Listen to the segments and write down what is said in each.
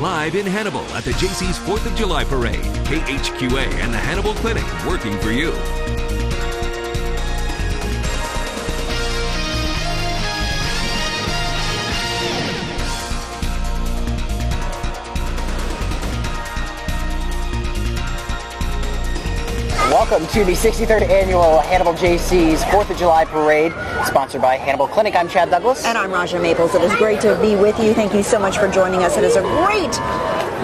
Live in Hannibal at the Jaycees 4th of July Parade, KHQA and the Hannibal Clinic working for you. Welcome to the 63rd Annual Hannibal Jaycees 4th of July Parade, sponsored by Hannibal Clinic. I'm Chad Douglas. And I'm Raja Maples. It is great to be with you. Thank you so much for joining us. It is a great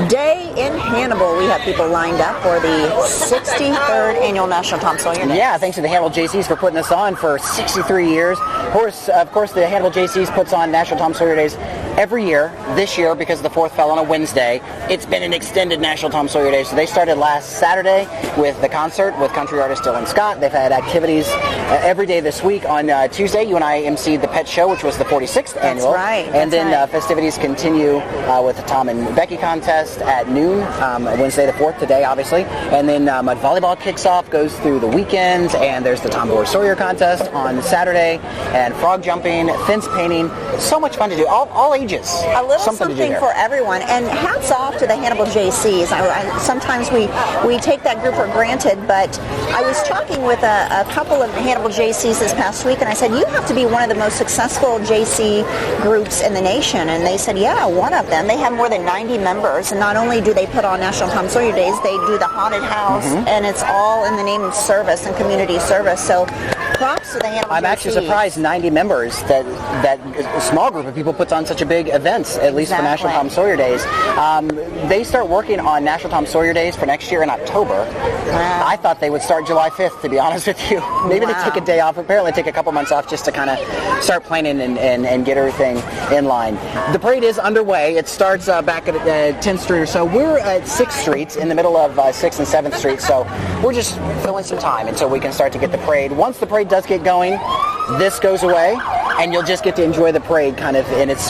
day in Hannibal. We have people lined up for the 63rd Annual National Tom Sawyer Day. Yeah, thanks to the Hannibal Jaycees for putting this on for 63 years. Of course, the Hannibal Jaycees puts on National Tom Sawyer Days every year. This year, because the 4th fell on a Wednesday, it's been an extended National Tom Sawyer Day. So they started last Saturday with the concert with country artist Dylan Scott. They've had activities every day this week. On Tuesday, you and I emceed the Pet Show, which was the 46th annual. Right. And then festivities continue with the Tom and Becky contest at noon, Wednesday the 4th, today obviously. And then mud volleyball kicks off, goes through the weekends, and there's the Tom Boy Sawyer contest on Saturday, and frog jumping, fence painting. So much fun to do. All ages. A little something for everyone. And hats off to the Hannibal Jaycees. Sometimes we take that group for granted, but I was talking with a couple of Hannibal Jaycees this past week, and I said, you have to be one of the most successful JC groups in the nation. And they said, yeah, one of them. They have more than 90 members, and not only do they put on National Tom Sawyer Days, they do the haunted house, and it's all in the name of service and community service. So props to the Hannibal I'm Jaycees. actually surprised 90 members that a small group of people puts on such a big events, at least for National Tom Sawyer Days. They start working on National Tom Sawyer Days for next year in October. Wow. I thought they would start July 5th, to be honest with you. Maybe they take a day off, apparently take a couple months off just to kind of start planning and get everything in line. The parade is underway. It starts back at 10th Street or so. We're at 6th Street, in the middle of 6th and 7th Street, so we're just filling some time until we can start to get the parade. Once the parade does get going, this goes away, and you'll just get to enjoy the parade kind of in its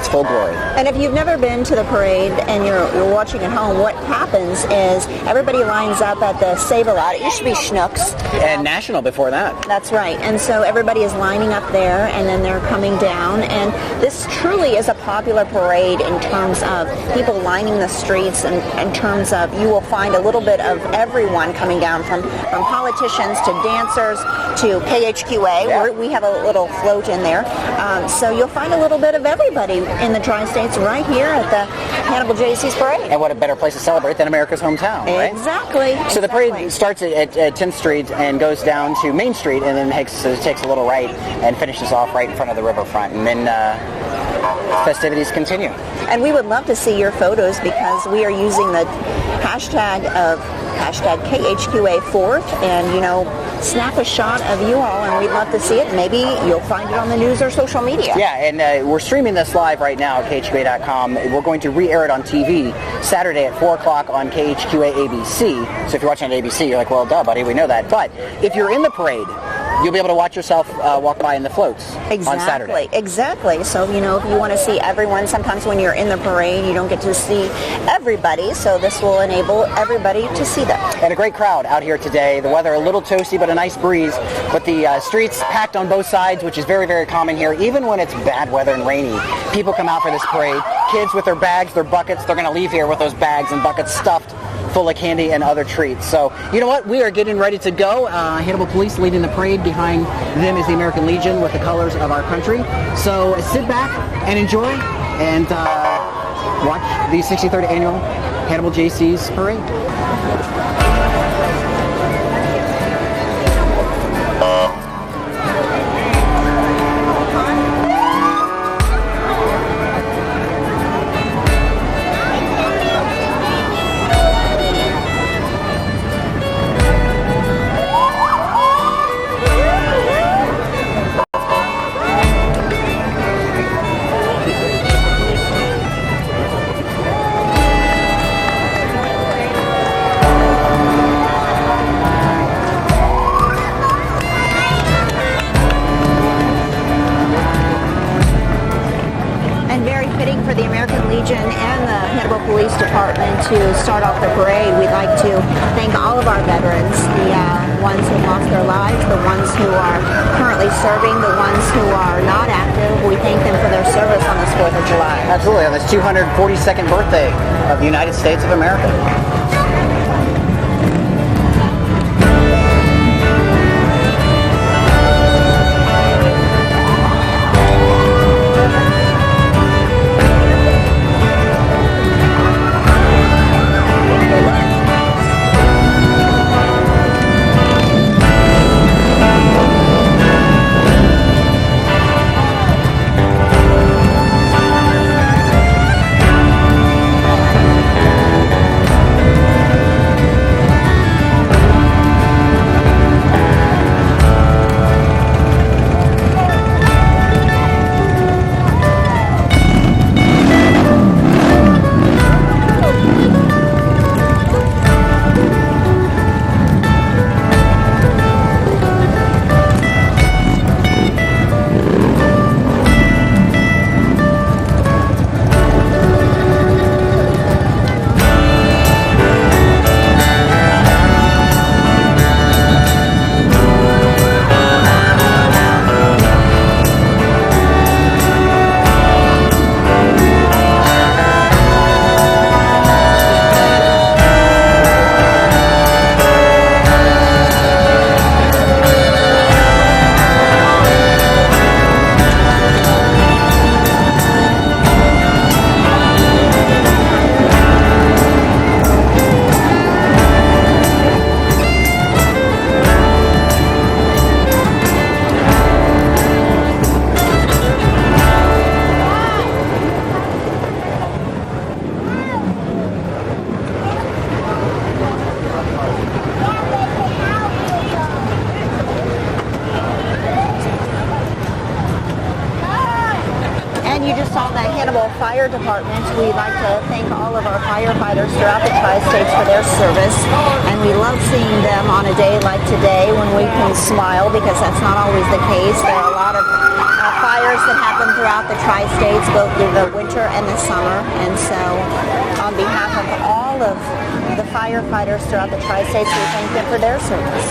full glory. And if you've never been to the parade and you're watching at home, what happens is everybody lines up at the Save-A-Lot. It used to be Schnucks. And National before that. That's right. And so everybody is lining up there, and then they're coming down. And this truly is a popular parade in terms of people lining the streets, and in terms of you will find a little bit of everyone coming down, from politicians to dancers to KHQA. Yeah. We have a little float in there. So you'll find a little bit of everybody in the Tri-States right here at the Hannibal Jaycees Parade. And what a better place to celebrate than America's hometown, right? Exactly. So the parade starts at 10th Street and goes down to Main Street, and then takes a little right and finishes off right in front of the riverfront. And then festivities continue. And we would love to see your photos, because we are using the hashtag of KHQA 4th, and snap a shot of you all, and we'd love to see it. Maybe you'll find it on the news or social media. Yeah, and we're streaming this live right now at KHQA.com. We're going to re-air it on TV Saturday at 4 o'clock on KHQA ABC. So if you're watching on ABC, you're like, well, duh, buddy, we know that. But if you're in the parade, you'll be able to watch yourself walk by in the floats on Saturday. Exactly. So, if you want to see everyone, sometimes when you're in the parade, you don't get to see everybody. So this will enable everybody to see them. And a great crowd out here today. The weather a little toasty, but a nice breeze. But the streets packed on both sides, which is very, very common here. Even when it's bad weather and rainy, people come out for this parade. Kids with their bags, their buckets, they're going to leave here with those bags and buckets stuffed full of candy and other treats. So, you know what? We are getting ready to go. Hannibal Police leading the parade. Behind them is the American Legion with the colors of our country. So sit back and enjoy, and watch the 63rd Annual Hannibal Jaycees Parade. Legion and the Hannibal Police Department to start off the parade. We'd like to thank all of our veterans, the ones who lost their lives, the ones who are currently serving, the ones who are not active. We thank them for their service on this 4th of July. Absolutely, on this 242nd birthday of the United States of America. You just saw the Hannibal Fire Department. We'd like to thank all of our firefighters throughout the Tri-States for their service. And we love seeing them on a day like today when we can smile, because that's not always the case. There are a lot of fires that happen throughout the Tri-States, both through the winter and the summer. And so on behalf of all of the firefighters throughout the Tri-States, we thank them for their service.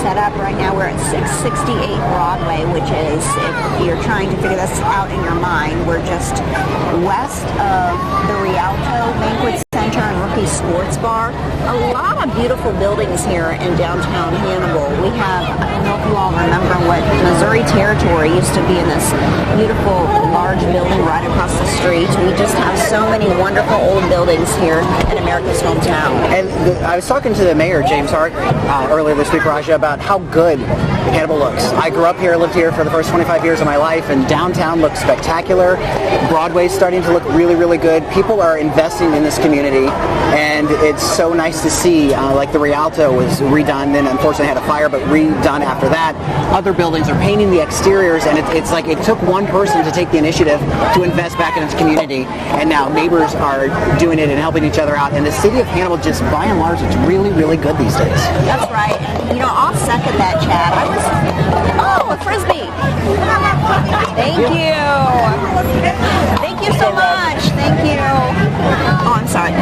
Set up right now. We're at 668 Broadway, which is, if you're trying to figure this out in your mind, we're just west of the Rialto Banquet Center and Rookie Sports Bar. A lot of beautiful buildings here in downtown Hannibal. We have, I don't know if you all remember what Missouri Territory used to be in this beautiful large building right across the street. We just have so many wonderful old buildings here in America's hometown. And I was talking to the mayor, James Hart, earlier this week, Raja, about how good Hannibal looks. I grew up here, lived here for the first 25 years of my life, and downtown looks spectacular. Broadway's starting to look really, really good. People are investing in this community, and it's so nice to see, like the Rialto was redone, then unfortunately had a fire, but redone after that. Other buildings are painting the exteriors, and it's like it took one person to take the initiative to invest back in its community, and now neighbors are doing it and helping each other out. And the city of Hannibal, just by and large, it's really, really good these days. That's right. And, I'll second that, Chad. A Frisbee. great. Thank you. Thank you so much. Thank you. Oh, I'm sorry.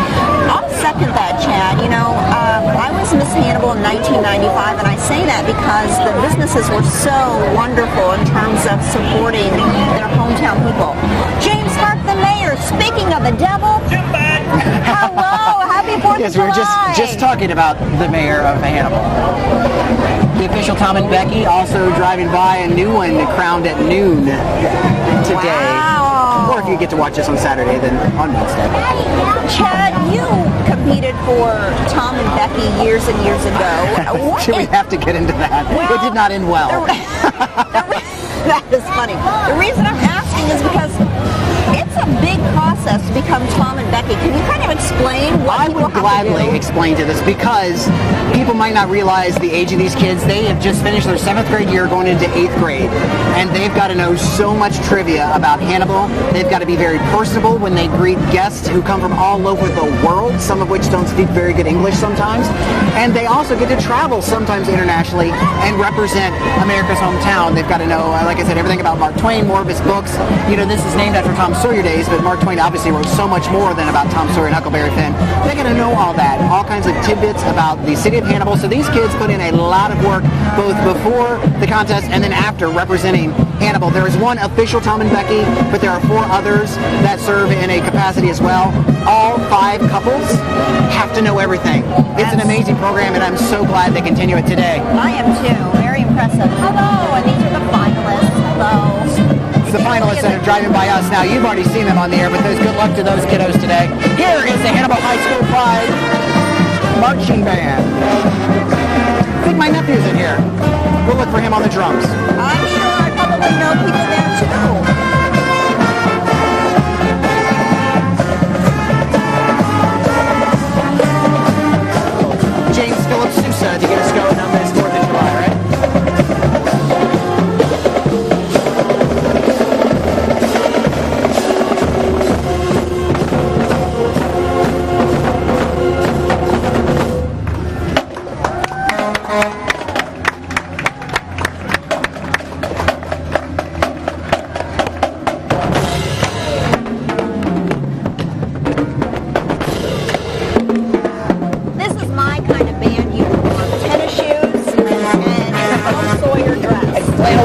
I'll second that, Chad. You know, I was Miss Hannibal in 1995, and I say that because the businesses were so wonderful in terms of supporting their hometown people. James Hart, the mayor, speaking of the devil. Hello, happy 4th Yes, of we were July. just talking about the mayor of Hannibal. The official Tom and Becky also driving by, a new one crowned at noon today. Wow. Or if you get to watch this on Saturday, then on Wednesday. Chad, you competed for Tom and Becky years and years ago. Should we have to get into that? Well, it did not end well. That is funny. The reason I'm asking is because it's a big process to become Tom and Becky. Can you kind of explain what I people would have gladly to do? explain to this because people might not realize the age of these kids. They have just finished their 7th grade year going into 8th grade, and they've got to know so much trivia about Hannibal. They've got to be very personable when they greet guests who come from all over the world, some of which don't speak very good English sometimes. And they also get to travel sometimes internationally and represent America's hometown. They've got to know, like I said, everything about Mark Twain, more of his books. You know, this is named after Tom Sawyer days, but Mark Twain obviously wrote so much more than about Tom Sawyer and Huckleberry Finn. They got to know all that, all kinds of tidbits about the city of Hannibal. So these kids put in a lot of work, both before the contest and then after, representing Hannibal. There is one official Tom and Becky, but there are 4 others that serve in a capacity as well. All 5 couples have to know everything. It's an amazing program, and I'm so glad they continue it today. I am too. Very impressive. Hello, and these are the finalists. Hello. It's the finalists that are driving by us now. You've already seen them on the air, but good luck to those kiddos today. Here is the Hannibal High School Pride Marching Band. I think my nephew's in here. We'll look for him on the drums. I'm sure I probably know people there too. James Philip Sousa to get us going on this 4th of July, right?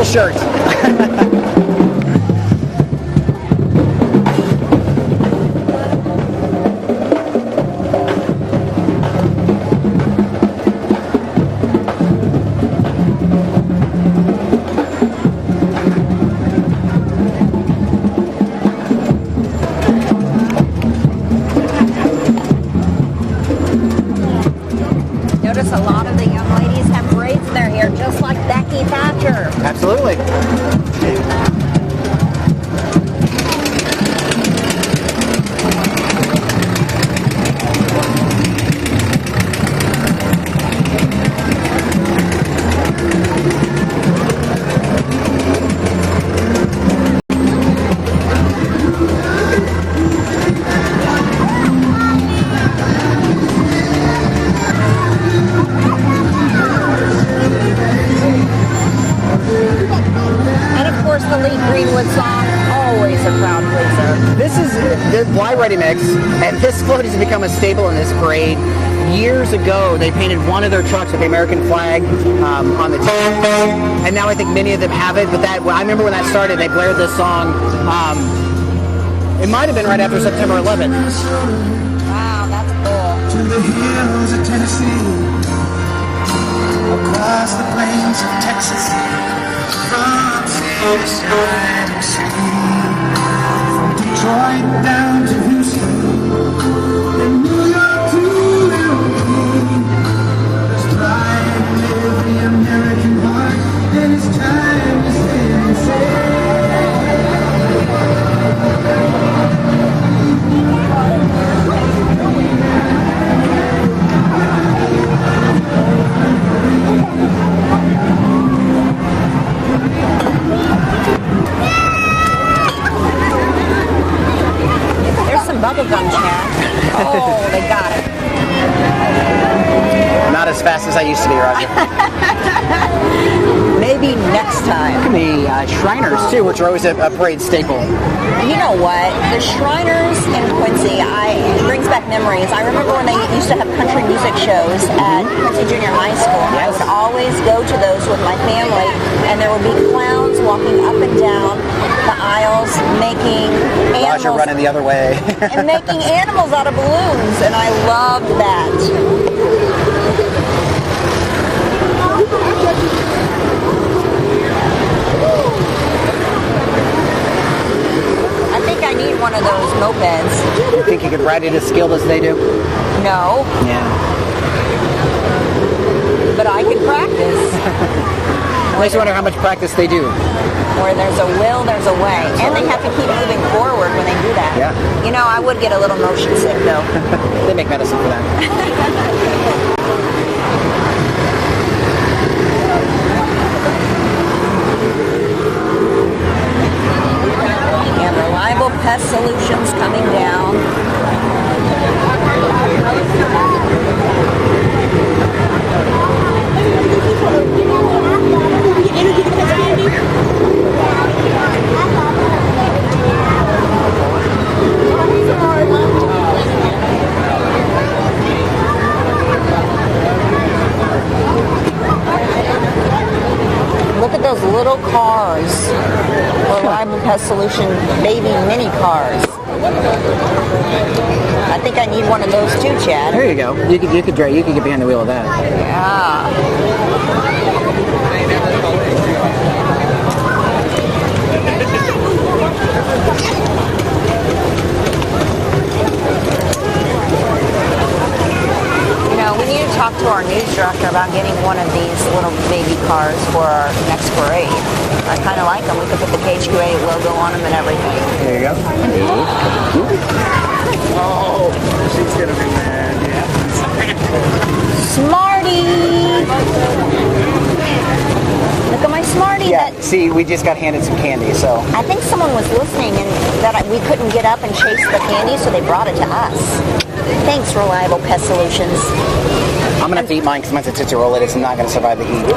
Shirt. Notice a lot of the young ladies have braids in their hair, just like Becky Thatcher. Absolutely. Ready mix, and this float has become a staple in this parade. Years ago, they painted one of their trucks with the American flag on the top, and now I think many of them have it. But that, I remember when that started, they blared this song. It might have been right after September 11th. Wow, that's cool. To the hills of Tennessee, across the plains of Texas, from sea to side and sea. Detroit down to Houston, and New York to L.A. There's pride in every American heart, and it's time to stand and say. Bubblegum, Chad. Oh, they got it. Not as fast as I used to be, Roger. Maybe maybe next time. The Shriners, too, which are always a parade staple. You know what? The Shriners in Quincy, it brings back memories. I remember when they used to have country music shows at Quincy Junior High School. And I would always go to those with my family, and there would be clowns walking up and down the aisles making animals. Roger running the other way. And making animals out of balloons, and I loved that. I think I need one of those mopeds. You think you could ride it as skilled as they do? No. Yeah. But I can practice. I just wonder how much practice they do. Where there's a will, there's a way. And they have to keep moving forward when they do that. Yeah. You know, I would get a little motion sick, though. They make medicine for that. And Reliable Pest Solutions coming down. Look at those little cars. Reliable Pest Solution baby mini cars. I think I need one of those too, Chad. There you go. You could drive. You could get behind the wheel of that. Yeah. You know, we need to talk to our news director about getting one of these little baby cars for our next parade. I kind of like them. We could put the KHQA logo on them and everything. There you go. Oh, she's gonna be mad. Yeah. Smarty! Look at my Smarty. Yeah, see, we just got handed some candy, so. I think someone was listening and that we couldn't get up and chase the candy, so they brought it to us. Thanks, Reliable Pest Solutions. I'm going to have to eat mine because mine's a Tootsie Roll. It's not going to survive the heat.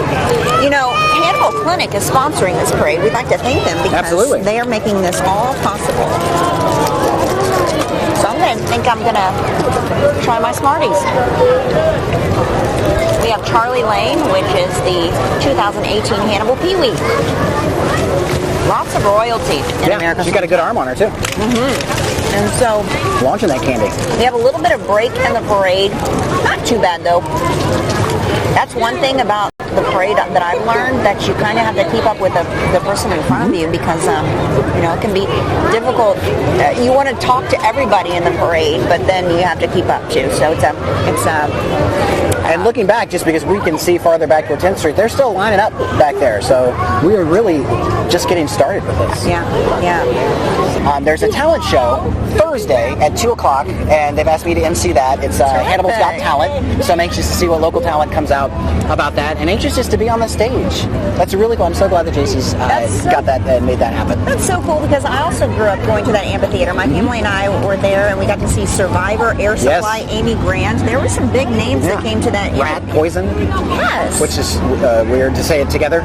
You know, Hannibal Clinic is sponsoring this parade. We'd like to thank them because they are making this all possible. So I'm going to try my Smarties. We have Charlie Lane, which is the 2018 Hannibal Pee-wee. Lots of royalty in America. She's got a good arm on her, too. Mm-hmm. And so, launching that candy. We have a little bit of break in the parade. Not too bad, though. That's one thing about the parade that I've learned, that you kind of have to keep up with the person in front of you because, you know, it can be difficult. You want to talk to everybody in the parade, but then you have to keep up, too. So it's and looking back, just because we can see farther back to 10th Street, they're still lining up back there. So we are really just getting started with this. Yeah, yeah. There's a talent show Thursday at 2 o'clock, and they've asked me to MC that. It's Hannibal's Got Talent, so I'm anxious to see what local talent comes out about that, and anxious just to be on the stage. That's really cool. I'm so glad that Jaycees got that and made that happen. That's so cool because I also grew up going to that amphitheater. My family and I were there, and we got to see Survivor, Air Supply, Amy Grant. There were some big names that came to that. Rat Poison. Yes. Which is weird to say it together.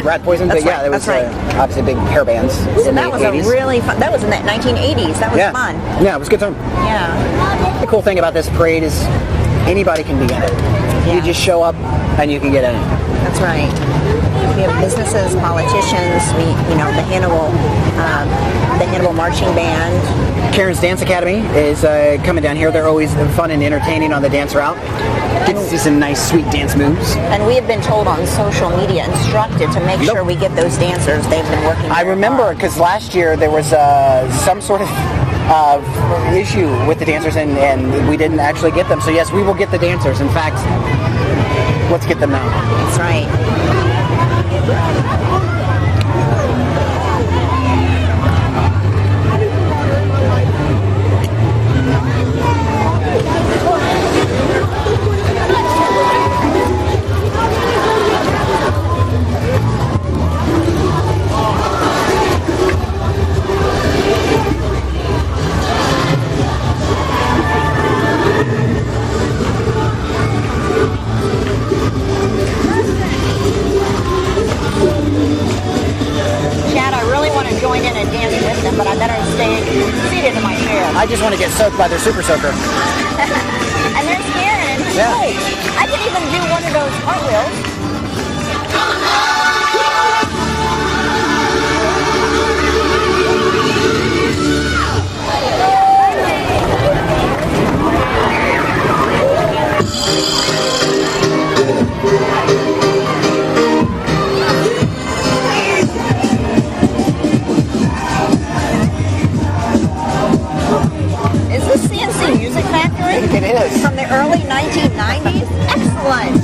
Rat Poison. But yeah, there was obviously big hair bands. So that was 80s. A really fun. That was in the 1980s. That was fun. Yeah, it was a good time. Yeah. The cool thing about this parade is anybody can be in it. Yeah. You just show up and you can get in it. That's right. We have businesses, politicians. The Hannibal Marching Band. Karen's Dance Academy is coming down here. They're always fun and entertaining on the dance route. Get to see some nice, sweet dance moves. And we have been told on social media, instructed to make sure we get those dancers. They've been working. I remember because last year there was some sort of issue with the dancers, and we didn't actually get them. So yes, we will get the dancers. In fact, let's get them now. That's right. I better stay seated in my chair. I just want to get soaked by their super soaker. And there's Karen. Yeah. Oh, I can even do one of those cartwheels. Is this CNC Music Factory? It is. From the early 1990s? Excellent.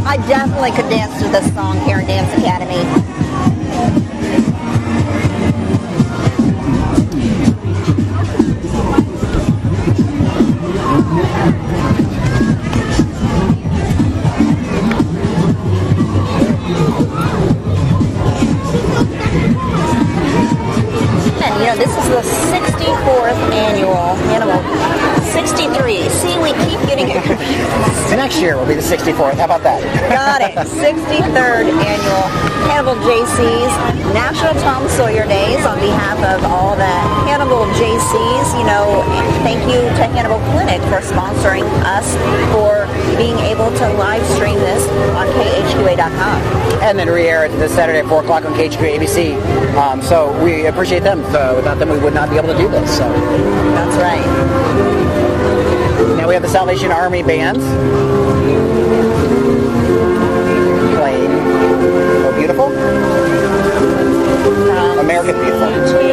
I definitely could dance to this song here in Dance Academy. And, you know, this is the 64th annual Hannibal. 63. See, we keep getting it confused. Next year will be the 64th. How about that? Got it. 63rd annual Hannibal Jaycees National Tom Sawyer Days. On behalf of all the Hannibal Jaycees, you know, thank you to Hannibal Clinic for sponsoring us, for being able to live stream this on KHQA.com. And then re-air it this Saturday at 4 o'clock on KHQA ABC. So we appreciate them. Without them, we would not be able to do this. So That's right. now we have the Salvation Army bands playing Oh Beautiful. American Beautiful. That's right.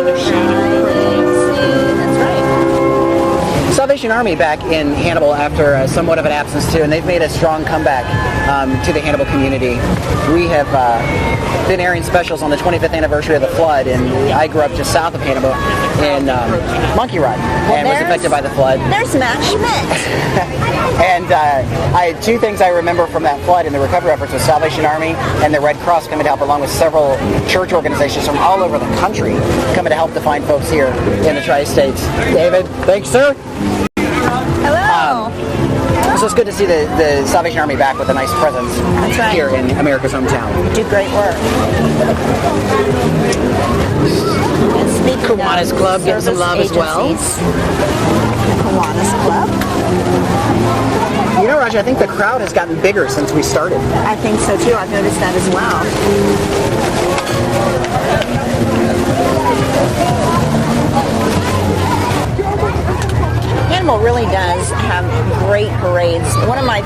Salvation Army back in Hannibal after somewhat of an absence too, and they've made a strong comeback to the Hannibal community. We have been airing specials on the 25th anniversary of the flood, and I grew up just south of Hannibal in Monkey Run and was affected by the flood. There's Matt Schmidt. And I had two things I remember from that flood and the recovery efforts with Salvation Army and the Red Cross coming to help, along with several church organizations from all over the country coming to help to find folks here in the Tri-States. David, thanks, sir. Hello. So it's good to see the Salvation Army back with a nice presence right. here in America's hometown. Do great work. Kiwanis Club getting some love as well. Kiwanis Club. You know, Roger, I think the crowd has gotten bigger since we started. I think so too. I've noticed that as well. Hannibal really does have great parades. One of my,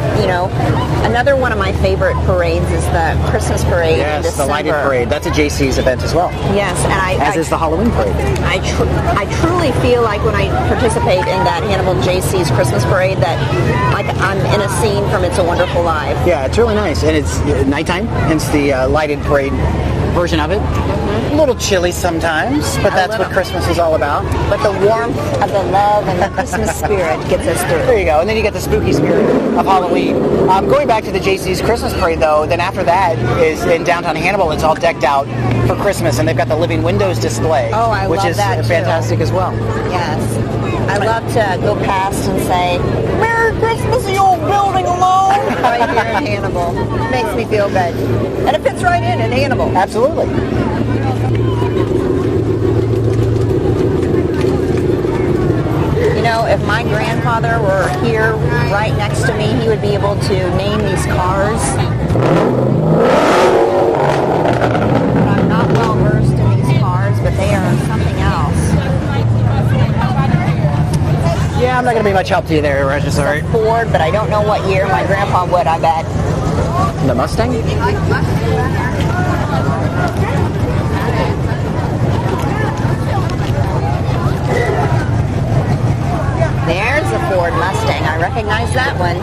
another one of my favorite parades is the Christmas parade in Yes, December. the lighted parade. That's a Jaycees event as well. Yes, and As is the Halloween parade. I truly feel like when I participate in that Hannibal Jaycees Christmas parade that like I'm in a scene from It's a Wonderful Life. Yeah, it's really nice, and it's nighttime, hence the lighted parade version of it. A little chilly sometimes, but that's what Christmas is all about. But the warmth of the love and the Christmas spirit gets us through. There you go, and then you get the spooky spirit of Halloween. Going back to the Jaycees Christmas parade, though, then after that is in downtown Hannibal. It's all decked out for Christmas, and they've got the Living Windows display, Oh, I which love is that, too. fantastic as well. Yes. I love to go past and say, Merry Christmas, you old building alone! Right here in Hannibal. Makes me feel good. And it fits right in Hannibal. Absolutely. You know, if my grandfather were here right next to me, he would be able to name these cars. I'm not well versed in these cars, but they are something else. Yeah, I'm not going to be much help to you there, Regis. Sorry. Ford, but I don't know what year. My grandpa would, I bet. The Mustang? There's a Ford Mustang. I recognize that one.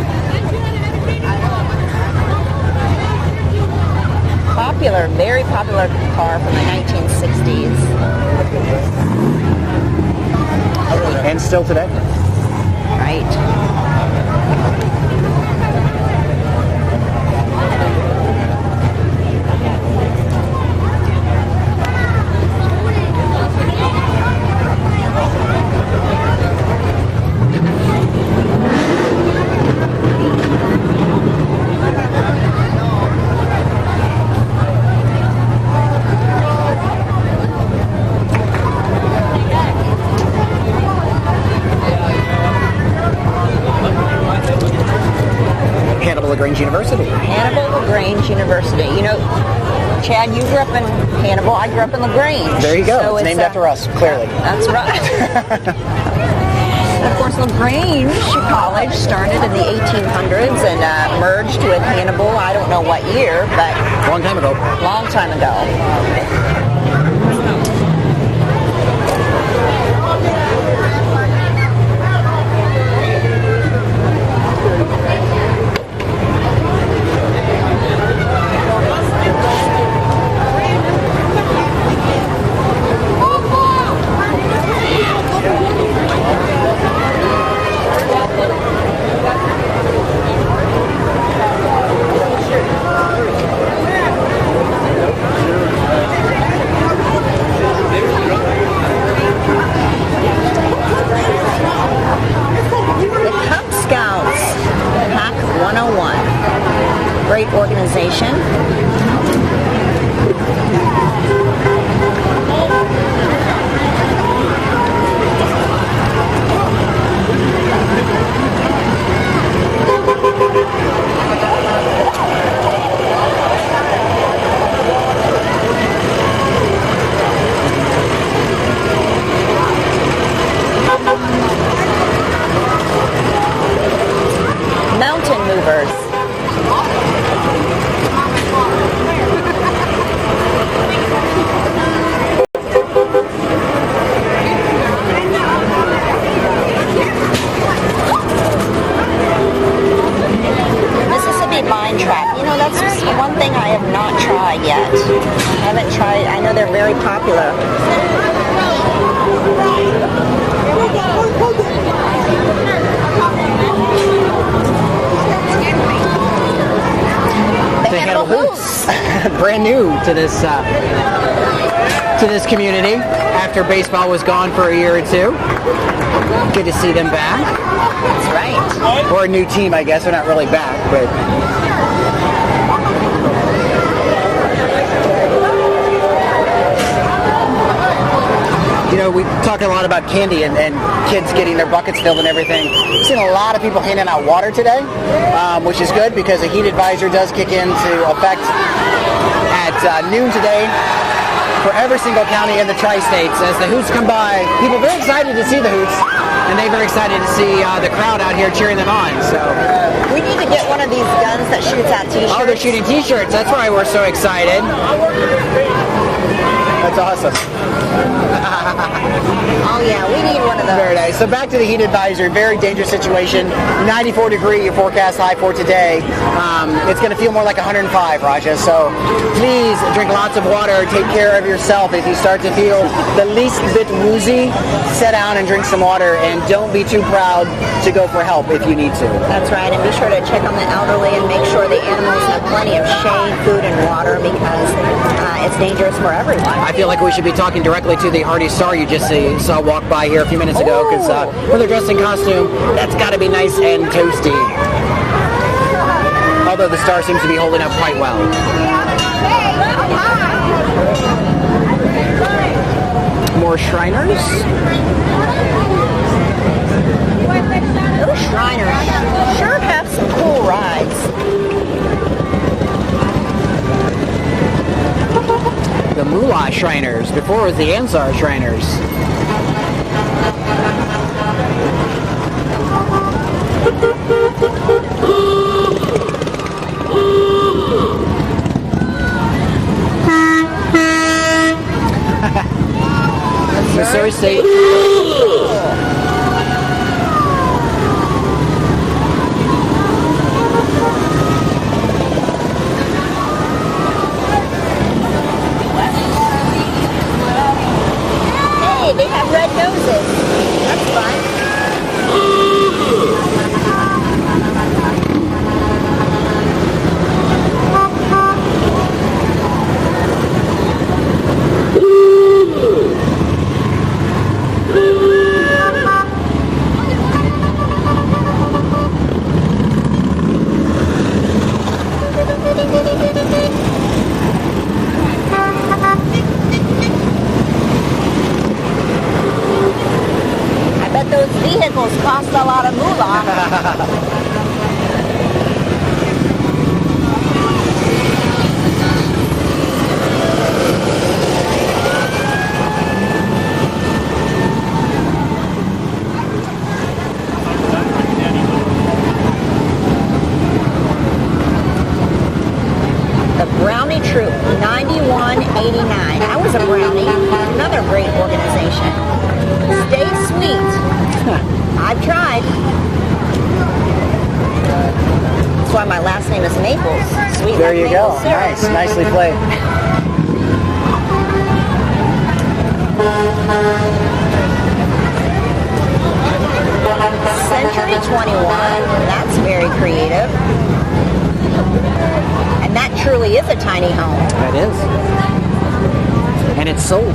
Popular, very popular car from the 1960s. And still today. Right. Chad, you grew up in Hannibal. I grew up in LaGrange. There you go. So it's named after us, clearly. That's right. And of course, LaGrange College started in the 1800s and merged with Hannibal. I don't know what year, but Long time ago. long time ago. Great organization. Mountain movers. Mine track. You know, that's just one thing I have not tried yet. I haven't tried. I know they're very popular. The Hannibal Hoots, brand new to this community after baseball was gone for a year or two. Good to see them back. That's right. Or a new team, I guess. They're not really back, but you know, we talk a lot about candy and kids getting their buckets filled and everything. We've seen a lot of people handing out water today, which is good because a heat advisor does kick into effect at noon today for every single county in the Tri-States. As the Hoots come by, people are very excited to see the Hoots, and they're very excited to see the crowd out here cheering them on. So we need to get one of these guns that shoots out T-shirts. Oh, they're shooting T-shirts. That's why we're so excited. That's awesome. Oh yeah, we need one of those. Very nice. So back to the heat advisory. Very dangerous situation. 94 degree forecast high for today. It's going to feel more like 105, Raja. So please drink lots of water. Take care of yourself. If you start to feel the least bit woozy, sit down and drink some water. And don't be too proud to go for help if you need to. That's right. And be sure to check on the elderly and make sure the animals have plenty of shade, food, and water because it's dangerous for everyone. I feel like we should be talking directly to the hardy star you just saw walk by here a few minutes ago because when they're dressed in costume, that's got to be nice and toasty. Although the star seems to be holding up quite well. More Shriners. Those Shriners sure have some cool rides. The Moolah Shriners. Before it was the Ansar Shriners. Missouri State. They have red noses. That's fun. Those vehicles cost a lot of moolah. 1989. I was a brownie. Another great organization. Stay sweet. I've tried. That's why my last name is Maples. Sweet. There like you maple go. syrup. Nice. Nicely played. Century 21. That's very creative. And that truly is a tiny home. That is. And it's sold.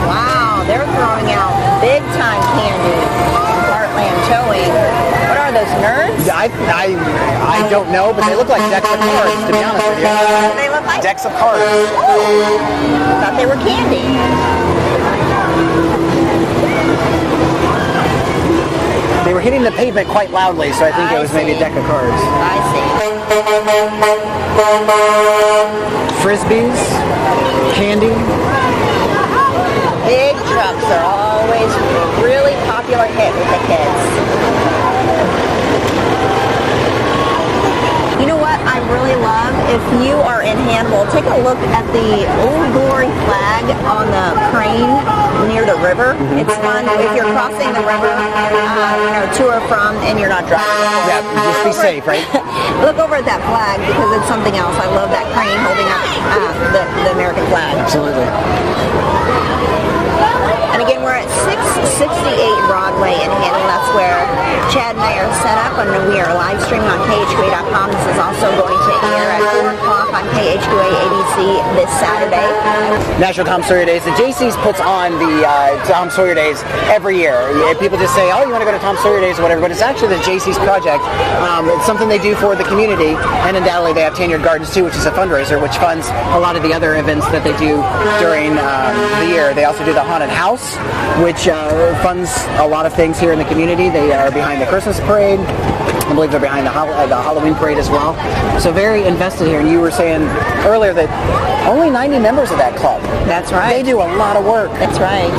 Wow, they're throwing out big time candy. Heartland Towing. What are those, nerds? I don't know, but they look like decks of cards, to be honest with you. What do they look like? Decks of cards. Thought they were candy. They were hitting the pavement quite loudly, so I think it was maybe a deck of cards. I see. Frisbees, candy. Big trucks are always a really popular hit with the kids. You know what I really love? If you are in Hannibal, take a look at the Old Glory flag on the crane near the river. It's fun if you're crossing the river, to or from, and you're not driving. Yeah, just be safe, right? Look over at that flag because it's something else. I love that crane holding up the American flag. Absolutely. And again, we're at 668 Broadway in Hannibal. That's where Chad and I are set up, and we are live streaming on KHQA.com. This is also going to air at 4 o'clock on KHQA ABC this Saturday. National Tom Sawyer Days. The Jaycees puts on the Tom Sawyer Days every year. People just say, oh, you want to go to Tom Sawyer Days or whatever, but it's actually the Jaycees project. It's something they do for the community, and undoubtedly they have Tenured Gardens too, which is a fundraiser, which funds a lot of the other events that they do during the year. They also do the Haunted House, which funds a lot of things here in the community. They are behind the Christmas parade. I believe they're behind the Halloween parade as well. So very invested here. And you were saying earlier that only 90 members of that club. That's right. They do a lot of work. That's right.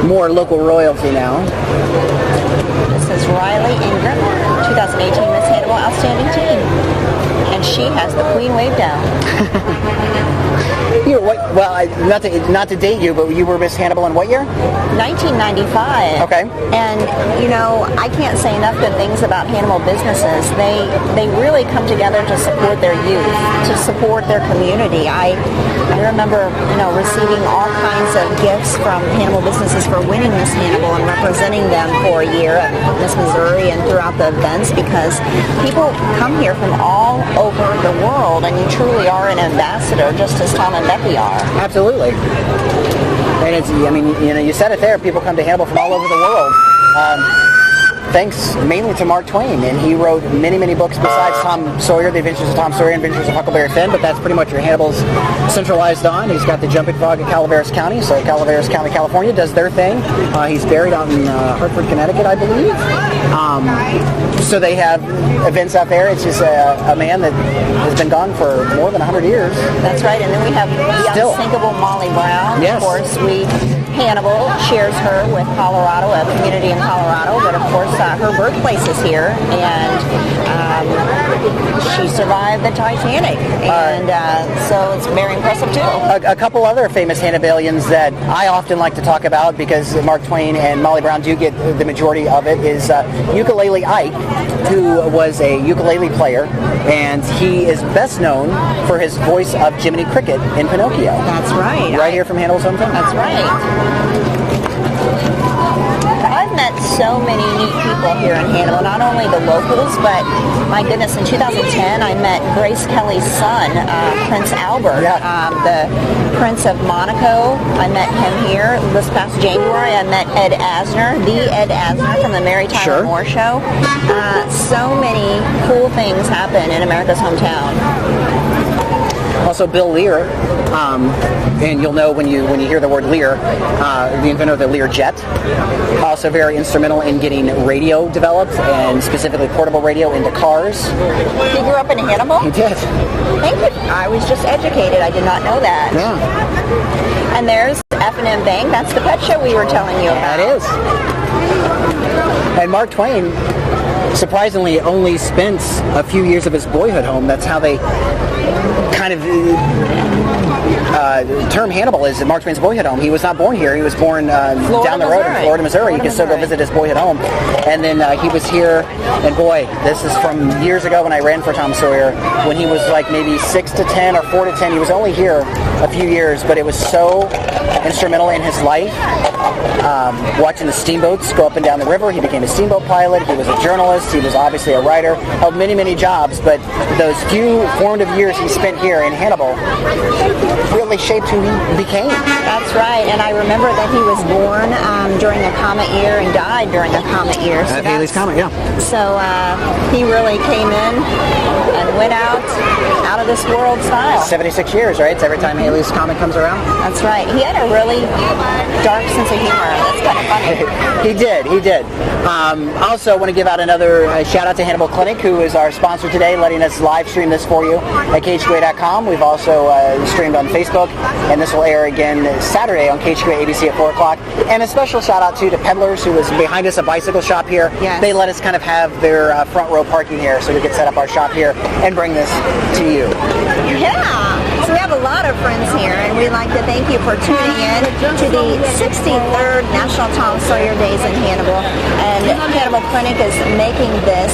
More local royalty now. This is Riley Ingram, 2018 Miss Hannibal Outstanding Teen. And she has the queen wave down. Not to date you, but you were Miss Hannibal in what year? 1995. Okay. And, I can't say enough good things about Hannibal businesses. They really come together to support their youth, to support their community. I remember, receiving all kinds of gifts from Hannibal businesses for winning Miss Hannibal and representing them for a year at Miss Missouri and throughout the events, because people come here from all over the world, and you truly are an ambassador, just as Tom and Becky are. Absolutely. And you said it there, people come to Hannibal from all over the world. Thanks mainly to Mark Twain, and he wrote many, many books besides Tom Sawyer, The Adventures of Tom Sawyer and Adventures of Huckleberry Finn, but that's pretty much where Hannibal's centralized on. He's got the Jumping Frog in Calaveras County, so Calaveras County, California does their thing. He's buried out in Hartford, Connecticut, I believe. So they have events out there. It's just a man that has been gone for more than 100 years. That's right, and then we have the unsinkable Molly Brown. Yes. Of course, Hannibal shares her with Colorado, a community in Colorado, but of course her birthplace is here, and she survived the Titanic, and so it's very impressive too. A couple other famous Hannibalians that I often like to talk about, because Mark Twain and Molly Brown do get the majority of it, is Ukulele Ike, who was a ukulele player, and he is best known for his voice of Jiminy Cricket in Pinocchio. That's right. Right here from Hannibal's hometown. That's right. I've met so many neat people here in Hannibal, not only the locals, but my goodness, in 2010 I met Grace Kelly's son, Prince Albert, the Prince of Monaco. I met him here. This past January I met Ed Asner, the Ed Asner from the Mary Tyler Moore Show. So many cool things happen in America's hometown. Also, Bill Lear, and you'll know when you hear the word Lear, the inventor of the Lear jet. Also very instrumental in getting radio developed, and specifically portable radio into cars. He grew up in Hannibal? He did. Thank you. I was just educated. I did not know that. Yeah. And there's F&M Bank. That's the pet show we were telling you about. That is. And Mark Twain, surprisingly, only spent a few years of his boyhood home. That's how they kind of term Hannibal is Mark Twain's boyhood home. He was not born here. He was born down the road in Florida, Missouri. You can still go visit his boyhood home. And then he was here, and boy, this is from years ago when I ran for Tom Sawyer, when he was like maybe 6 to 10 or 4 to 10. He was only here a few years, but it was so instrumental in his life. Watching the steamboats go up and down the river. He became a steamboat pilot. He was a journalist. He was obviously a writer. Held many, many jobs, but those few formative years he spent here in Hannibal really shaped who he became. That's right, and I remember that he was born during a comet year and died during a comet year. So Halley's Comet, yeah. So he really came in and went out of this world style. 76 years, right? It's every time Halley's Comet comes around. That's right. He had a really dark sense of humor. That's kind of funny. He did. Also, want to give out another shout out to Hannibal Clinic, who is our sponsor today, letting us live stream this for you at KHQA.com. We've also streamed on Facebook, and this will air again Saturday on KHQA ABC at 4 o'clock. And a special shout out to Peddlers, who was behind us, a bicycle shop here. Yes. They let us kind of have their front row parking here, so we could set up our shop here and bring this to you. Yeah. So we have a lot of friends here, and we'd like to thank you for tuning in to the 63rd National Tom Sawyer Days in Hannibal. And Hannibal Clinic is making this,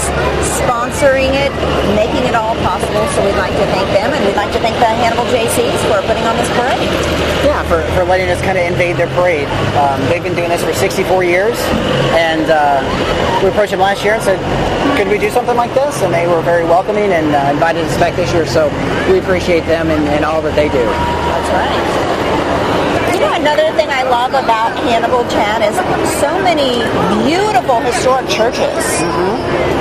sponsoring it, making it all possible. So we'd like to thank them, and we'd like to thank the Hannibal Jaycees for putting on this parade. Yeah, for letting us kind of invade their parade. They've been doing this for 64 years, and we approached them last year and said, could we do something like this? And they were very welcoming and invited us back this year, so we appreciate them and all that they do. That's right. You know, another thing I love about Hannibal, Chad, is so many beautiful historic churches.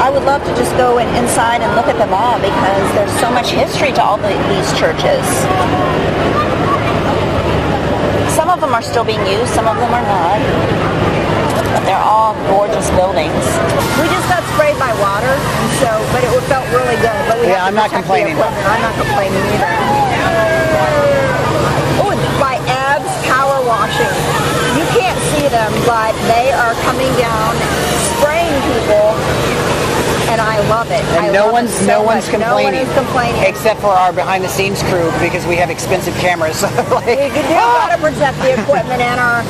I would love to just go inside and look at them all, because there's so much history to all these churches. Some of them are still being used, some of them are not. But they're all gorgeous buildings. We just got sprayed by water, and but it felt really good. But we I'm not complaining. I'm not complaining either. Oh, by Abs Power Washing. You can't see them, but they are coming down, spraying people. And I love it. And no one's complaining. No one is complaining. Except for our behind-the-scenes crew, because we have expensive cammers. We do got to protect the equipment and our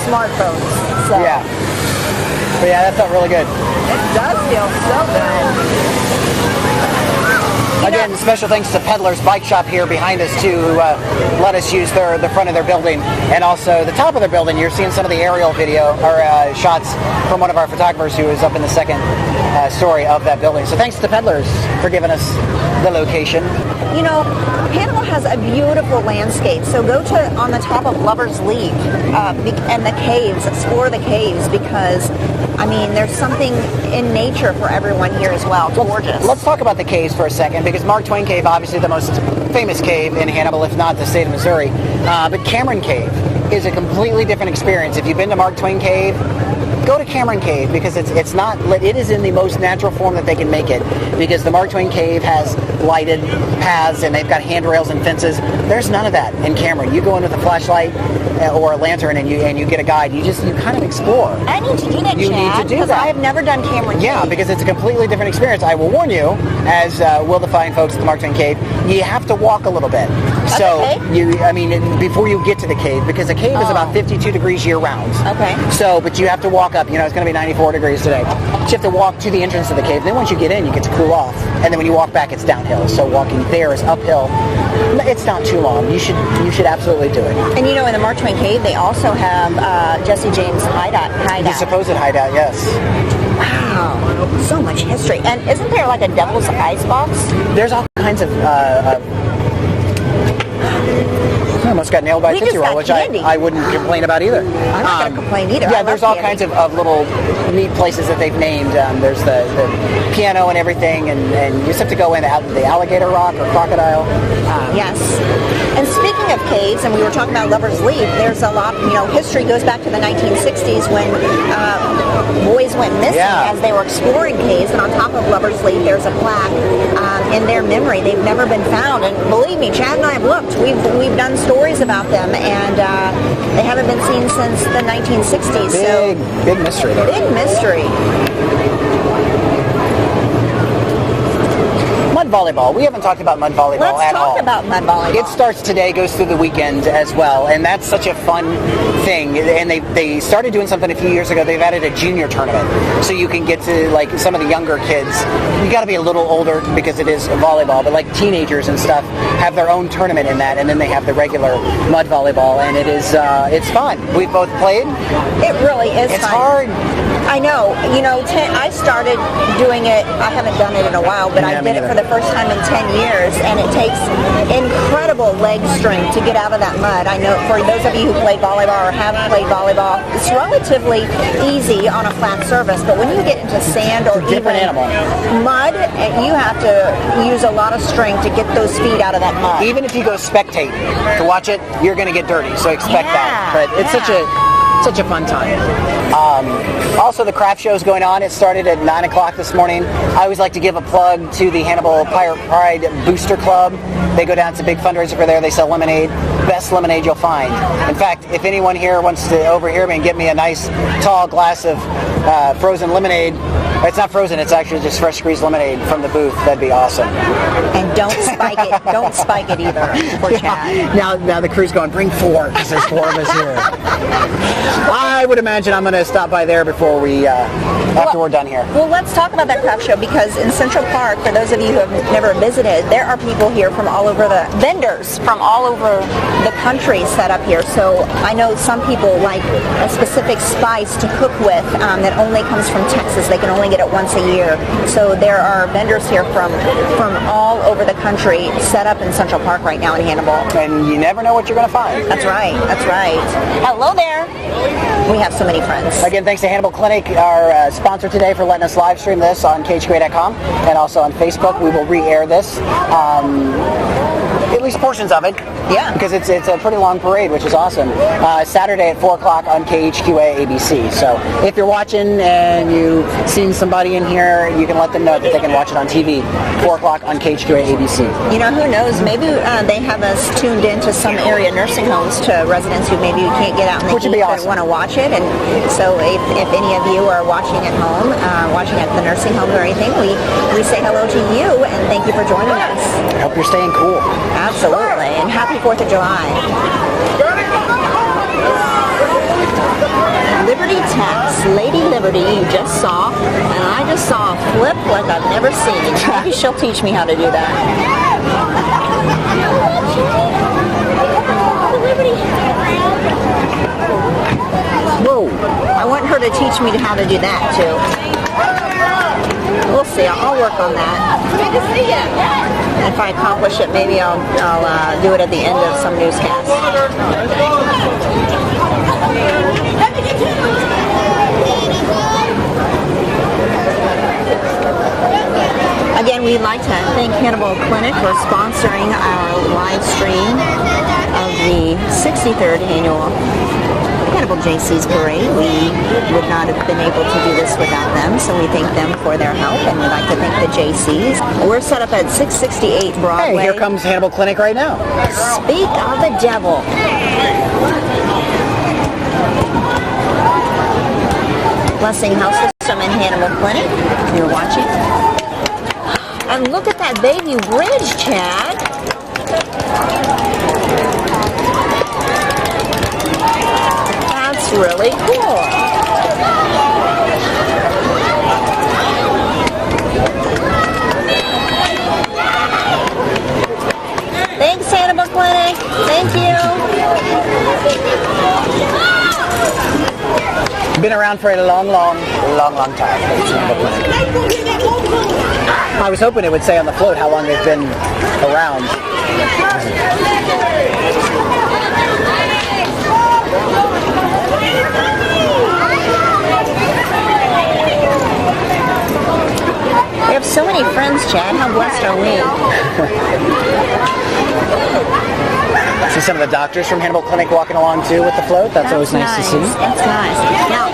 smartphones. So. Yeah. But yeah, that felt really good. It does feel so good. Again, special thanks to Peddlers Bike Shop here behind us, too, who let us use the front of their building, and also the top of their building. You're seeing some of the aerial video or shots from one of our photographers who is up in the second story of that building. So thanks to the Peddlers for giving us the location. You know, Hannibal has a beautiful landscape, so go on the top of Lover's Leap and the caves, explore the caves, because, I mean, there's something in nature for everyone here as well. It's gorgeous. Let's talk about the caves for a second, because Mark Twain Cave, obviously the most famous cave in Hannibal, if not the state of Missouri. But Cameron Cave is a completely different experience. If you've been to Mark Twain Cave, go to Cameron Cave, because it is in the most natural form that they can make it, because the Mark Twain Cave has lighted paths and they've got handrails and fences. There's none of that in Cameron. You go in with a flashlight or a lantern and you get a guide. You kind of explore. I need to do that, You Chad, need to do because that. I have never done Cameron Cave. Yeah, because it's a completely different experience. I will warn you, as will the fine folks at the Mark Twain Cave, you have to walk a little bit. Okay. Before you get to the cave, because the cave is about 52 degrees year round. Okay. But you have to walk up. It's going to be 94 degrees today. But you have to walk to the entrance of the cave. Then once you get in, you get to cool off. And then when you walk back, it's downhill. So walking there is uphill. It's not too long. You should absolutely do it. And in the Mark Twain Cave, they also have Jesse James' hideout. The supposed hideout, yes. Wow. So much history. And isn't there like a devil's icebox? There's all kinds of... I almost just got nailed by a We Tootsie just Roll, got which candy. I wouldn't complain about either. I'm not going to complain either. Yeah, I there's love all candy. kinds of little neat places that they've named. There's the piano and everything, and you just have to go in the alligator rock or crocodile. Yes. And speaking of caves, and we were talking about Lover's Leap, there's a lot, history goes back to the 1960s when boys went missing as they were exploring caves, and on top of Lover's Leap there's a plaque in their memory. They've never been found, and believe me, Chad and I have looked. We've done stories about them, and they haven't been seen since the 1960s. Big mystery there. Big mystery. Mud volleyball. We haven't talked about mud volleyball Let's at all. talk about mud volleyball. It starts today, goes through the weekend as well, and that's such a fun thing. And they started doing something a few years ago. They've added a junior tournament, so you can get to like some of the younger kids. You got to be a little older because it is volleyball, but like teenagers and stuff have their own tournament in that, and then they have the regular mud volleyball, and it is it's fun. We've both played. It really is. It's fun. hard. I know. I started doing it. I haven't done it in a while, but I did it for the first time in 10 years, and it takes incredible leg strength to get out of that mud. I know for those of you who play volleyball or have played volleyball, it's relatively easy on a flat surface, but when you get into sand or even mud, you have to use a lot of strength to get those feet out of that mud. Even if you go spectate to watch it, you're going to get dirty, so expect that. But it's such a fun time. Also, the craft show is going on. It started at 9 o'clock this morning. I always like to give a plug to the Hannibal Pirate Pride Booster Club. They go down. It's a big fundraiser for there. They sell lemonade. Best lemonade you'll find. In fact, if anyone here wants to overhear me and get me a nice tall glass of frozen lemonade, it's not frozen, it's actually just fresh squeezed lemonade from the booth, that'd be awesome. And don't spike it. Don't spike it either for Chad. Now the crew's going, bring 4, because there's 4 of us here. I would imagine I'm going to stop by there before after we're done here. Well, let's talk about that craft show, because in Central Park, for those of you who have never visited, there are people here from all over vendors from all over the country set up here. So I know some people like a specific spice to cook with that only comes from Texas. They can only get it once a year. So there are vendors here from all over the country set up in Central Park right now in Hannibal. And you never know what you're going to find. That's right. That's right. Hello there. We have so many friends. Again, thanks to Hannibal Clinic, our sponsor today, for letting us live stream this on KHQA.com and also on Facebook. We will re-air this. At least portions of it. Yeah. Because it's a pretty long parade, which is awesome. Saturday at 4 o'clock on KHQA ABC. So if you're watching and you've seen somebody in here, you can let them know that they can watch it on TV. 4 o'clock on KHQA ABC. Who knows? Maybe they have us tuned into some area nursing homes to residents who maybe can't get out in the Which would be heat awesome. but want to watch it. And so if any of you are watching at home, watching at the nursing home or anything, we say hello to you and thank you for joining us. I hope you're staying cool. Absolutely. And happy 4th of July. Liberty Tax, Lady Liberty, you just saw, and I just saw a flip like I've never seen. Maybe she'll teach me how to do that. Whoa! I want her to teach me how to do that too. We'll see. I'll work on that. Good to see you. If I accomplish it, maybe I'll do it at the end of some newscast. Again, we'd like to thank Hannibal Clinic for sponsoring our live stream of the 63rd annual Hannibal Jaycees Parade. We would not have been able to do this without them, so we thank them for their help, and we'd like to thank the Jaycees. We're set up at 668 Broadway. Hey, here comes Hannibal Clinic right now. Speak of the devil. Blessing Health System and Hannibal Clinic. You're watching. And look at that baby bridge, Chad. That's really cool. Thanks, Hannibal Clinic. Thank you. Been around for a long time. I was hoping it would say on the float how long they've been around. See some of the doctors from Hannibal Clinic walking along too with the float. That's always nice to see. That's nice. Now,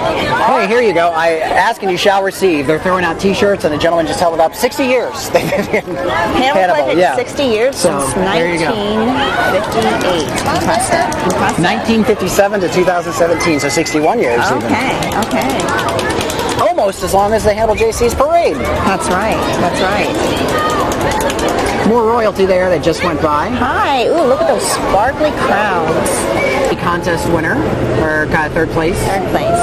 Hey, here you go. I ask and you shall receive. They're throwing out T-shirts, and the gentleman just held it up. 60 years. They've been in Hannibal Clinic, 60 years So, since there you go. 1958. Impressive. 1957 to 2017, so 61 years even. Okay. Almost as long as the Hannibal Jaycees parade. That's right. More royalty there that just went by. Hi. Ooh, look at those sparkly crowns. The contest winner, or third place. Third place.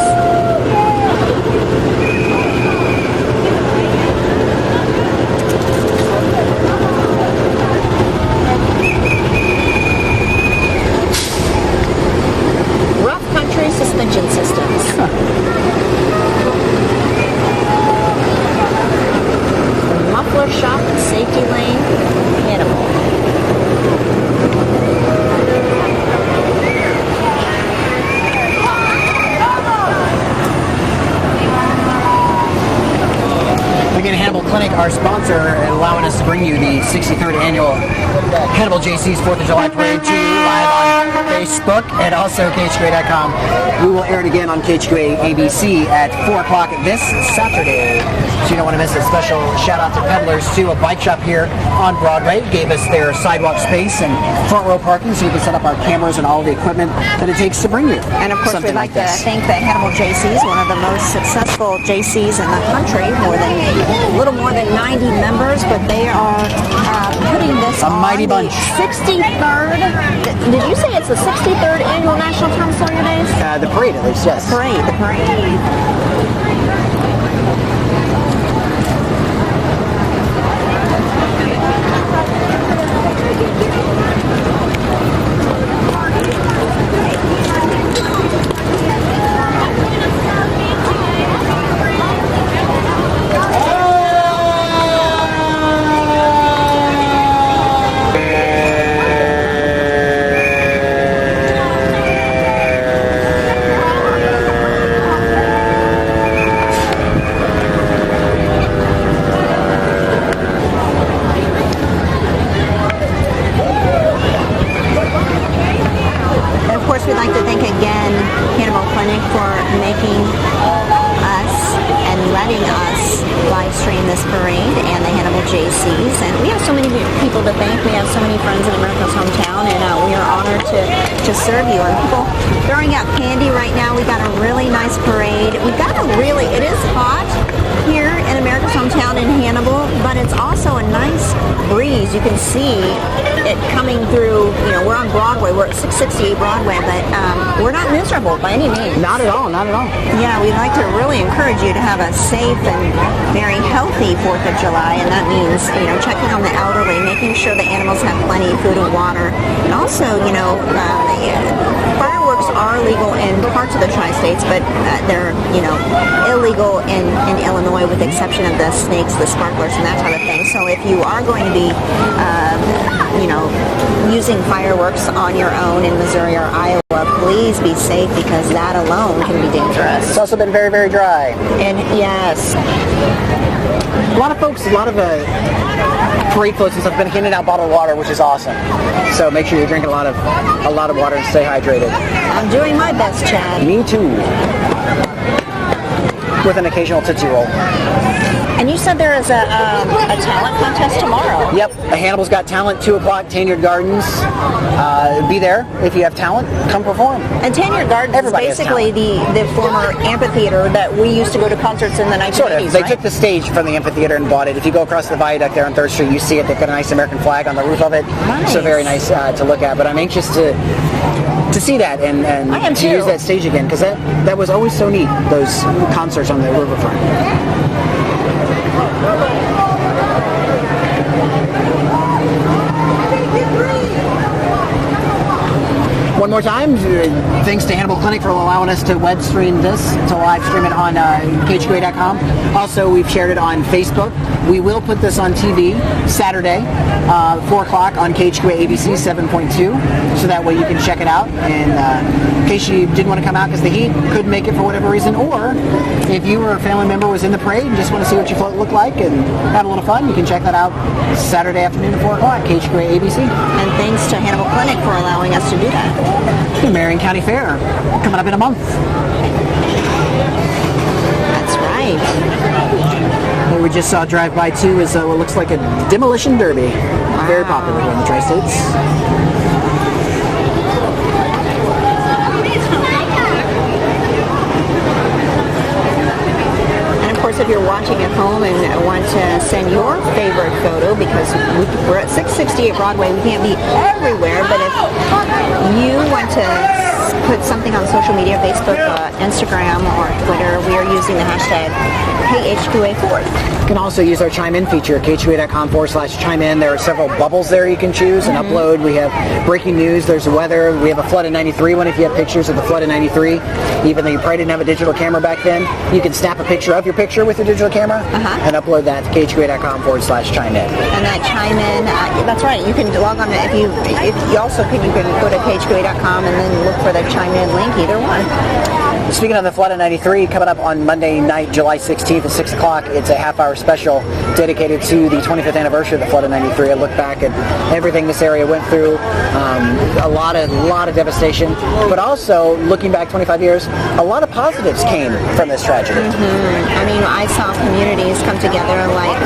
Rough Country Suspension Systems. Muffler Shop and Safety Lane, Hannibal. Again, Hannibal Clinic, our sponsor, allowing us to bring you the 63rd annual Hannibal Jaycees 4th of July Parade to you live on Facebook and also KHQA.com. We will air it again on KHQA ABC at 4 o'clock this Saturday. So you don't want to miss it. Special shout out to Peddlers too, a bike shop here on Broadway. Gave us their sidewalk space and front row parking so we can set up our cameras and all the equipment that it takes to bring you. And of course, something we'd like to this. thank the Hannibal Jaycees, one of the most successful Jaycees in the country, a little more than 90 members, but they are putting this A on mighty bunch. the 63rd. Did you say it's the 63rd annual National Tom Sawyer Days? The parade, at least, yes. The parade. We'd like to thank again Hannibal Clinic for making us and letting us live stream this parade and the Hannibal Jaycees. And we have so many people to thank. We have so many friends in America's hometown, and we are honored to serve you. And people throwing out candy right now. We got a really nice parade. It is hot here in America's hometown in Hannibal, but it's also a nice breeze. You can see it coming through. We're on Broadway. We're at 668 Broadway, but we're not miserable by any means. Not at all. Yeah, we'd like to really encourage you to have a safe and very healthy 4th of July, and that means, checking on the elderly, making sure the animals have plenty of food and water, and also, fireworks are legal in parts of the tri-states, but they're, illegal in Illinois with the exception of the snakes, the sparklers, and that type of thing. So if you are going to be, using fireworks on your own in Missouri or Iowa, please be safe, because that alone can be dangerous. It's also been very, very dry. And yes. A lot of parade floats and stuff have been handing out bottled water, which is awesome. So make sure you're drinking a lot of water and stay hydrated. I'm doing my best, Chad. Me too. With an occasional Tootsie Roll. And you said there is a talent contest tomorrow. Yep, Hannibal's Got Talent, 2 o'clock, Tanyard Gardens. Be there. If you have talent, come perform. And Tanyard Gardens Everybody is basically the former amphitheater that we used to go to concerts in the 1980s, Sort of. They right? took the stage from the amphitheater and bought it. If you go across the viaduct there on 3rd Street, you see it. They've got a nice American flag on the roof of it. Nice. So very nice to look at. But I'm anxious to see that and I am to too. use that stage again, because that was always so neat, those concerts on the riverfront. One more time, thanks to Hannibal Clinic for allowing us to web stream this, to live stream it on KHQA.com. Also, we've shared it on Facebook. We will put this on TV Saturday, 4 o'clock on KHQA ABC 7.2, so that way you can check it out. And in case you didn't want to come out because the heat, couldn't make it for whatever reason, or if you or a family member was in the parade and just want to see what your float looked like and have a little fun, you can check that out Saturday afternoon at 4 o'clock, KHQA ABC. And thanks to Hannibal Clinic for allowing us to do that. The Marion County Fair, coming up in a month. That's right. What we just saw drive by too is what looks like a demolition derby. Wow. Very popular here in the Tri-States. If you're watching at home and want to send your favorite photo, because we're at 668 Broadway, we can't be everywhere, but if you want to put something on social media, Facebook, Instagram, or Twitter, we are using the hashtag KHQA4. You can also use our Chime In feature, KHQA.com/Chime In. There are several bubbles there you can choose and upload. We have breaking news, there's weather, we have a flood in 93 one if you have pictures of the flood in 93. Even though you probably didn't have a digital camera back then, you can snap a picture of your picture with your digital camera and upload that to KHQA.com/Chime In. And that Chime In, that's right, you can log on, if you also can, you can go to KHQA.com and then look for the Chime In link, either one. Speaking of the flood in 93, coming up on Monday night, July 16th at 6 o'clock, it's a half-hour special dedicated to the 25th anniversary of the flood in 93. I look back at everything this area went through, a lot of devastation, but also, looking back 25 years, a lot of positives came from this tragedy. I mean, I saw communities come together like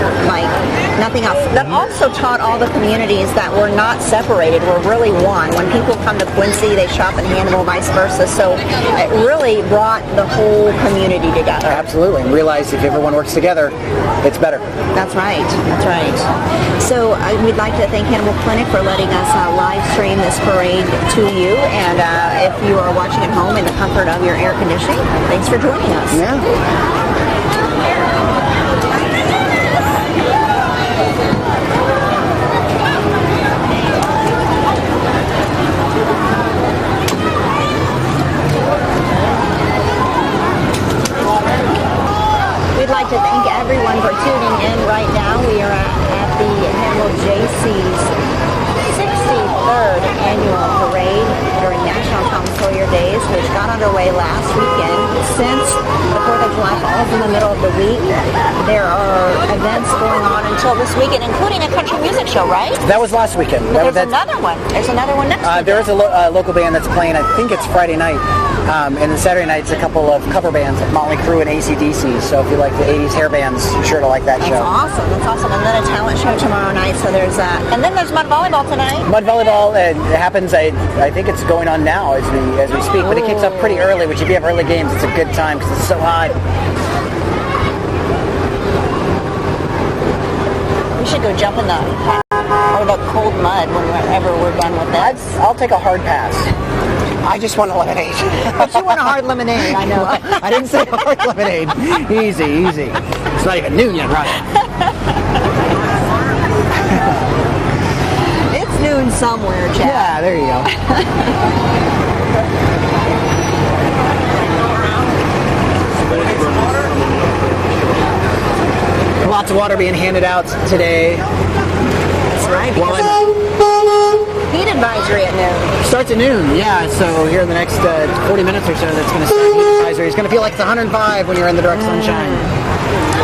nothing else. That also taught all the communities that were not separated, were really one. When people come to Quincy, they shop in Hannibal, vice versa. So it really brought the whole community together. Absolutely, and realize if everyone works together, it's better. That's right. That's right. So we'd like to thank Hannibal Clinic for letting us live stream this parade to you. And if you are watching at home in the comfort of your air conditioning, thanks for joining us. Yeah. We'd like to thank everyone for tuning in right now. We are at the Hannibal Jaycees 63rd annual parade during National Tom Sawyer Days, which got underway last weekend. Since the 4th of July falls in the middle of the week, there are events going on until this weekend, including a country music show, right? That was last weekend. There's another one. There's another one next weekend. There is a local band that's playing, I think it's Friday night. And then Saturday night, it's a couple of cover bands like Motley Crue and AC/DC. So if you like the 80s hair bands, you're sure to like that show. That's awesome. And then a talent show tomorrow night. So there's and then there's mud volleyball tonight. Mud volleyball, it happens. I think it's going on now as we speak, but it kicks up pretty early. Which if you have early games, it's a good time because it's so hot. We should go jump in the cold mud whenever we're done with this. I'll take a hard pass. I just want a lemonade. But you want a hard lemonade, I know. I didn't say hard lemonade. Easy. It's not even noon yet, right? It's noon somewhere, Chad. Yeah, there you go. Lots of water being handed out today. That's right. Heat advisory at noon. Starts at noon, yeah. So here in the next 40 minutes or so, that's going to start heat advisory. It's going to feel like it's 105 when you're in the direct sunshine.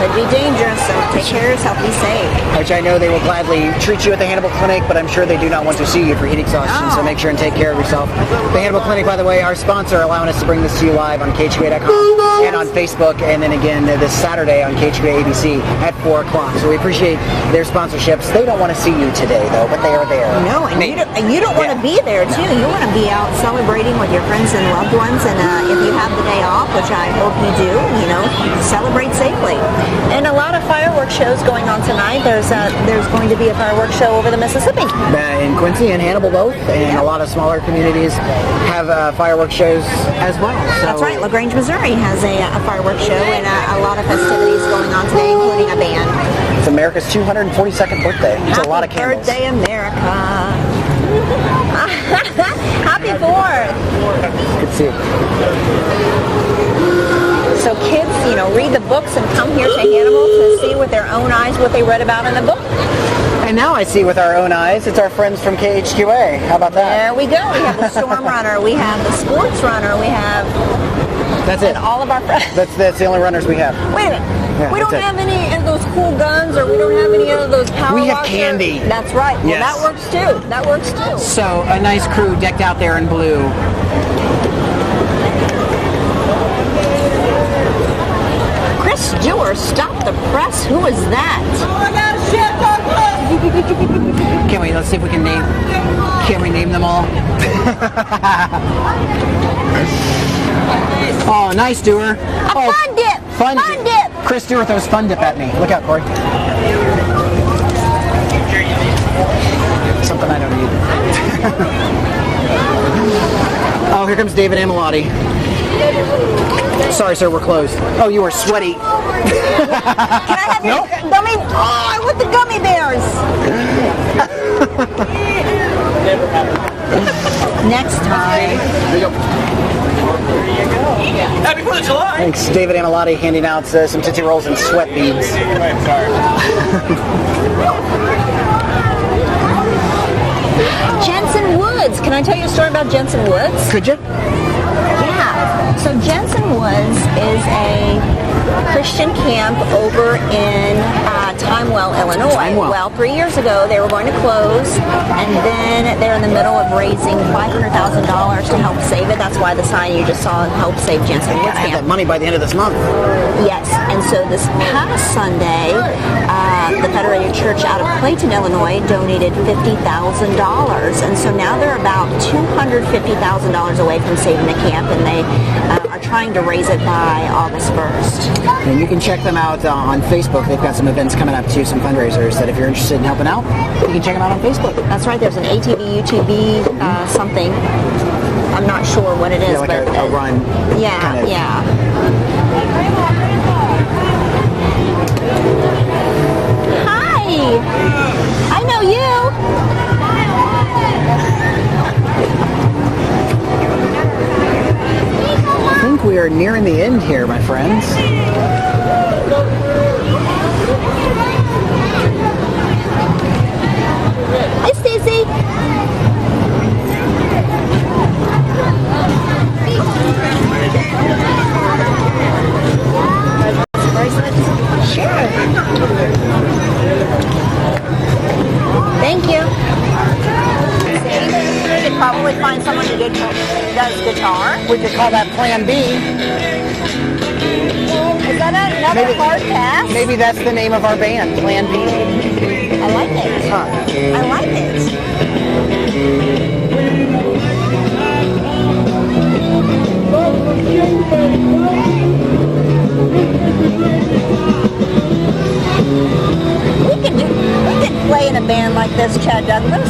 Could be dangerous, so take care of yourself, be safe. Which I know they will gladly treat you at the Hannibal Clinic, but I'm sure they do not want to see you for heat exhaustion, so make sure and take care of yourself. The Hannibal Clinic, by the way, our sponsor, allowing us to bring this to you live on KHQA.com and on Facebook, and then again this Saturday on KHQA ABC at 4 o'clock. So we appreciate their sponsorships. They don't want to see you today, though, but they are there. No, and you don't want to be there, too. You want to be out celebrating with your friends and loved ones, and if you have the day off, which I hope you do, celebrate safely. And a lot of fireworks shows going on tonight. There's going to be a fireworks show over the Mississippi. In Quincy and Hannibal both, and a lot of smaller communities have fireworks shows as well. So. That's right. LaGrange, Missouri has a fireworks show and a lot of festivities going on today, including a band. It's America's 242nd birthday. It's a lot of candles. Happy birthday, America. Happy 4th. See. So kids, you know, read the books and come here to Hannibal to see with their own eyes what they read about in the book. And now I see with our own eyes, it's our friends from KHQA. How about that? There we go. We have the Storm Runner, we have the Sports Runner, we have That's it. all of our friends. That's the only runners we have. Wait a minute. Yeah, we don't that's it. have any of those cool guns, or we don't have any of those power We have walkers. candy. That's right. Well, Yes. that works too. That works too. So a nice crew decked out there in blue. Chris Dewar, stop the press. Who is that? Can't wait. Let's see if we can name. Can we name them all? Oh, nice, Dewar. Oh, Fun dip. Fun dip. Chris Dewar throws fun dip at me. Look out, Corey. Something I don't need. Oh, here comes David Amilotti. Sorry, sir, we're closed. Oh, you are sweaty. Can I have your gummy? Oh, I want the gummy bears. Next time. There you go. Happy 4th of July! Thanks, David Amilotti handing out some Tootsie Rolls and sweat beads. Jensen Woods. Can I tell you a story about Jensen Woods? Could you? Yeah. So Jensen Woods is a Christian camp over in Timewell, Illinois. Timewell. Well, 3 years ago they were going to close, and then they're in the middle of raising $500,000 to help save it. That's why the sign you just saw, help save Jensen Woods Gotta have that camp. money by the end of this month. Yes, and so this past Sunday, the Federated Church out of Clayton, Illinois, donated $50,000, and so now they're about $250,000 away from saving the camp, and they are trying to raise it by August 1st. And you can check them out on Facebook. They've got some events coming up too, some fundraisers that if you're interested in helping out, you can check them out on Facebook. That's right. There's an ATV, UTV, something. I'm not sure what it is, Yeah, like but a run. yeah, kind of. yeah. Hi. I know you. I think we are nearing the end here, my friends. Hi, Stacy. Sure. Thank you. We could probably find someone who does guitar. We could call that Plan B. Is that another hard pass? Maybe that's the name of our band, Plan B. I like it. Huh. I like it. We can play in a band like this, Chad Douglas.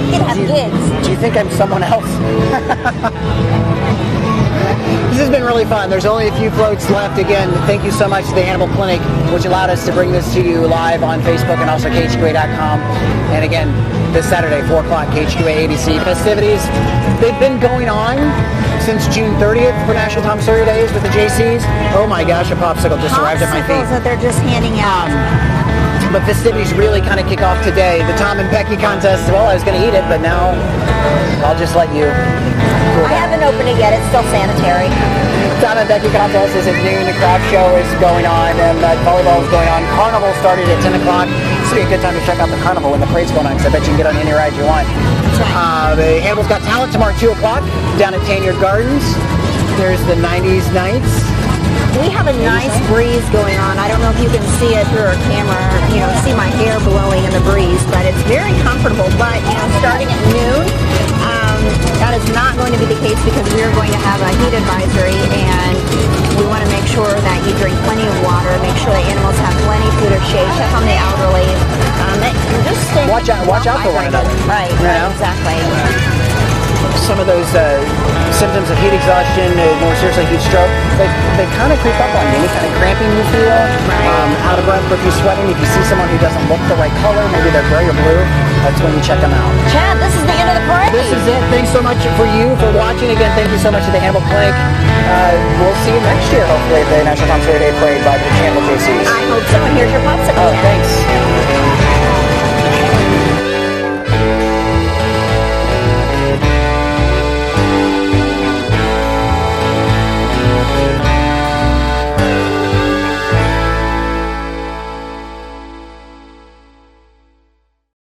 We can have gigs. Do you think I'm someone else? This has been really fun. There's only a few floats left. Again, thank you so much to the Hannibal Clinic, which allowed us to bring this to you live on Facebook and also KHQA.com. And again, this Saturday, 4 o'clock, KHQA ABC festivities. They've been going on since June 30th for National Tom Sawyer Days with the Jaycees. Oh my gosh, a popsicle just arrived at my feet. Popsicles that they're just handing out. But festivities really kind of kick off today. The Tom and Becky contest, well, I was going to eat it, but now I'll just let you. I haven't opened it yet. It's still sanitary. Tom and Becky contest is at noon. The craft show is going on, and volleyball is going on. Carnival started at 10 o'clock. This would be a good time to check out the carnival when the parade's going on, because I bet you can get on any ride you want. The Hannibal's Got Talent tomorrow at 2 o'clock down at Tanyard Gardens. There's the 90s Nights. We have a nice breeze going on. I don't know if you can see it through our camera, see my hair blowing in the breeze, but it's very comfortable. But, starting at noon, that is not going to be the case because we are going to have a heat advisory, and we want to make sure that you drink plenty of water, make sure the animals have plenty of food or shade, check on the elderly. Just stay Watch out for one hydrated. another. Right, exactly. Some of those symptoms of heat exhaustion, more seriously heat stroke, they kind of creep up on you. Any kind of cramping you feel, out of breath if you're sweating, if you see someone who doesn't look the right color, maybe they're gray or blue, That's when you check them out. Chad, this is the end of the parade. This is it. Thanks so much for watching. Again, thank you so much to the Hannibal Clinic. We'll see you next year, hopefully, at the National Tom Sawyer Day Parade by the Hannibal Jaycees. I hope so, and here's your popsicle. Oh, thanks.